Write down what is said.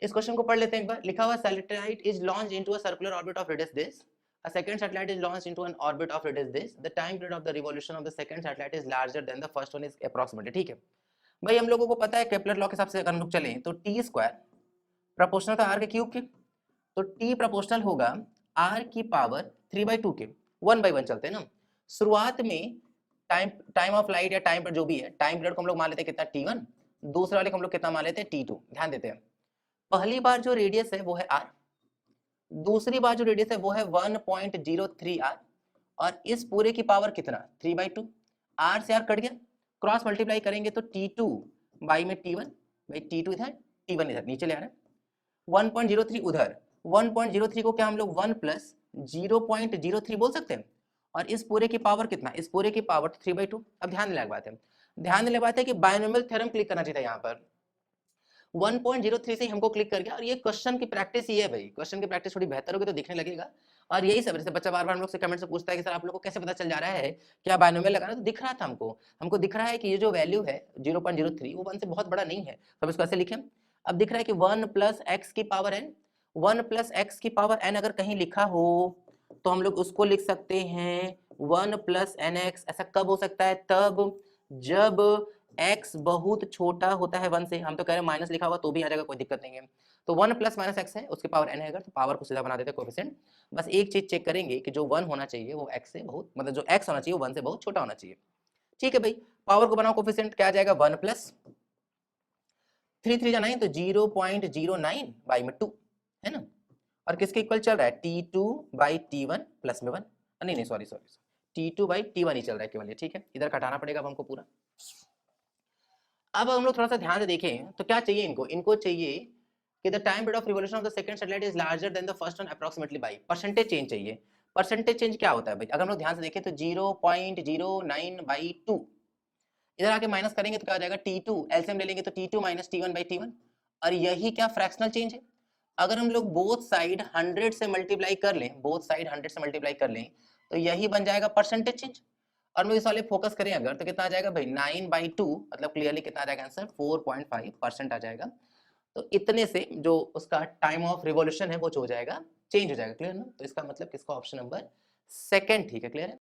इस क्वेश्चन को पढ़ लेते हैं एक बार। लिखा हुआ satellite is launch into a circular orbit of radius this, a second satellite is launched into an orbit of radius this, the time period of the revolution of the second satellite is larger than the first one is approximately। ठीक है भाई, हम लोगों को पता है Kepler law के हिसाब से अगर हम लोग चलें तो टी स्क्वायर प्रोपोर्शनल था आर के क्यूब के, तो टी प्रोपोर्शनल होगा आर की पावर 3/2 के, 1/1 चलते हैं ना। शुरुआत में टाइम ऑफ लाइट या टाइम पर जो भी है टाइम पीरियड को हम लोग मान लेते हैं कितना t1, दूसरे वाले को हम लोग कितना मान लेते हैं t2। ध्यान देते हैं, पहली बार जो रेडियस है वो है r, दूसरी बार जो रेडियस है वो है 1.03 आर, और इस पूरे की पावर कितना 3/2। आर से आर कट गया, क्रॉस मल्टीप्लाई करेंगे तो T2 बाई में T1, भाई T2 इधर T1 इधर नीचे ले आ रहा है, 1.03 उधर, 1.03 को क्या हम लोग 1 प्लस 0.03 बोल सकते हैं, और इस पूरे की पावर कितना, इस पूरे की पावर 3/2। अब ध्यान देने बात है, ध्यान देने बात है कि बायनोमियल थ्योरम क्लिक करना चाहिए यहाँ पर। 1.03 से हमको क्लिक कर गया, और ये क्वेश्चन की प्रैक्टिस ही है भाई, क्वेश्चन की प्रैक्टिस थोड़ी बेहतर होगी तो दिखने लगेगा। और यही सब, जैसे बच्चा बार बार हम लोग से कमेंट से पूछता है कि सर आप लोग को कैसे पता चल जा रहा है क्या बायनोमियल लगाना, तो दिख रहा था हमको दिख रहा है कि ये जो वैल्यू है 0.03 वो 1 से बहुत बड़ा नहीं है, तो हम इसको ऐसे लिखें। अब दिख रहा है कि 1 प्लस एक्स की पावर एन, 1 प्लस एक्स की पावर एन अगर कहीं लिखा हो तो हम लोग उसको लिख सकते हैं 1 प्लस एन एक्स। ऐसा कब हो सकता है, तब जब x बहुत छोटा होता है 1 से। हम तो कह रहे हैं माइनस लिखा हुआ तो भी आ जाएगा, कोई दिक्कत नहीं है। तो 1 प्लस माइनस एक्स है, उसकी पावर n है, अगर तो पावर को सीधा बना देते हैं कोएफिशिएंट। बस एक चीज चेक करेंगे कि जो 1 होना चाहिए वो x से बहुत, मतलब जो x होना चाहिए वो 1 से बहुत छोटा होना चाहिए। ठीक है भाई, पावर को बनाओ कोएफिशिएंट, क्या आ जाएगा 1 प्लस 3 3 जा 9, तो 0.09 बाई में 2 है ना, और किसके इक्वल चल रहा है T2 बाई T1 प्लस में 1, नहीं सॉरी T2 बाई T1 ही चल रहा है केवल ये। ठीक है, इधर घटाना पड़ेगा अब हमको पूरा। अब हम लोग थोड़ा सा ध्यान से देखें तो क्या चाहिए इनको चाहिए कि the time period of revolution of the second satellite is larger than the first one approximately by, percentage change चाहिए। परसेंटेज चेंज क्या होता है भाई, अगर हम लोग ध्यान से देखें तो 0.09/2, इधर आके माइनस करेंगे तो क्या हो जाएगा T2, एलसीएम ले लेंगे तो T2 माइनस T1/T1, और यही क्या फ्रैक्शनल चेंज है। अगर हम लोग बोथ साइड 100 से मल्टीप्लाई कर लें, बोथ साइड 100 से मल्टीप्लाई कर लें तो यही बन जाएगा परसेंटेज चेंज। और हम इस वाले फोकस करें अगर तो कितना आ जाएगा भाई 9/2, मतलब क्लियरली कितना आ जाएगा आंसर 4.5% आ जाएगा। तो इतने से जो उसका टाइम ऑफ रिवॉल्यूशन है वो हो जाएगा, चेंज हो जाएगा। क्लियर ना, तो इसका मतलब किसका ऑप्शन नंबर सेकंड ठीक है, क्लियर है।